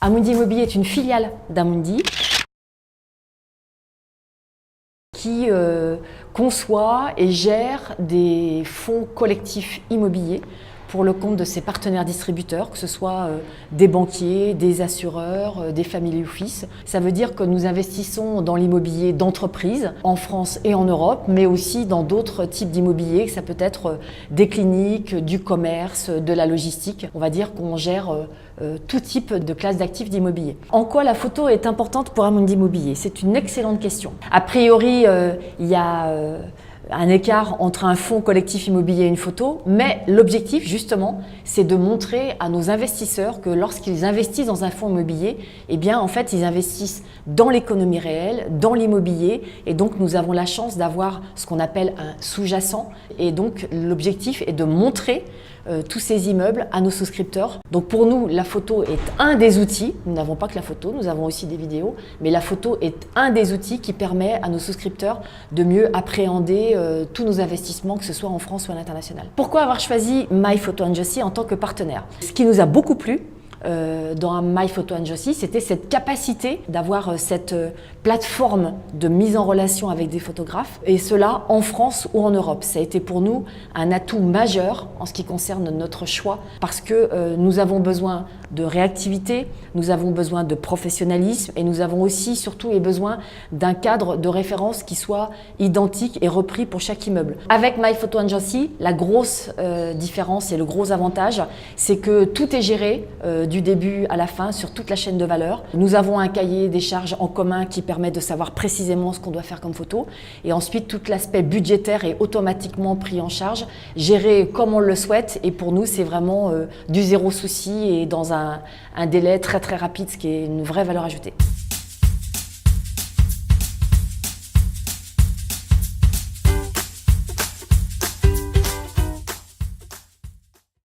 Amundi Immobilier est une filiale d'Amundi qui conçoit et gère des fonds collectifs immobiliers pour le compte de ses partenaires distributeurs, que ce soit des banquiers, des assureurs, des family office. Ça veut dire que nous investissons dans l'immobilier d'entreprise en France et en Europe, mais aussi dans d'autres types d'immobilier, que ça peut être des cliniques, du commerce, de la logistique. On va dire qu'on gère tout type de classe d'actifs d'immobilier. En quoi la photo est importante pour Amundi Immobilier? C'est une excellente question. A priori, il y a un écart entre un fonds collectif immobilier et une photo, mais l'objectif justement, c'est de montrer à nos investisseurs que lorsqu'ils investissent dans un fonds immobilier, eh bien en fait ils investissent dans l'économie réelle, dans l'immobilier, et donc nous avons la chance d'avoir ce qu'on appelle un sous-jacent, et donc l'objectif est de montrer tous ces immeubles à nos souscripteurs. Donc pour nous, la photo est un des outils. Nous n'avons pas que la photo, nous avons aussi des vidéos, mais la photo est un des outils qui permet à nos souscripteurs de mieux appréhender tous nos investissements, que ce soit en France ou à l'international. Pourquoi avoir choisi My Photo & Jossi en tant que partenaire? Ce qui nous a beaucoup plu dans My Photo & Jossi, c'était cette capacité d'avoir cette plateforme de mise en relation avec des photographes, et cela en France ou en Europe. Ça a été pour nous un atout majeur en ce qui concerne notre choix, parce que nous avons besoin de réactivité, nous avons besoin de professionnalisme, et nous avons aussi surtout besoin d'un cadre de référence qui soit identique et repris pour chaque immeuble. Avec My Photo & Jossi, la grosse différence et le gros avantage, c'est que tout est géré du début à la fin sur toute la chaîne de valeur. Nous avons un cahier des charges en commun qui permet de savoir précisément ce qu'on doit faire comme photo, et ensuite tout l'aspect budgétaire est automatiquement pris en charge, géré comme on le souhaite, et pour nous c'est vraiment du zéro souci et dans un délai très rapide, ce qui est une vraie valeur ajoutée.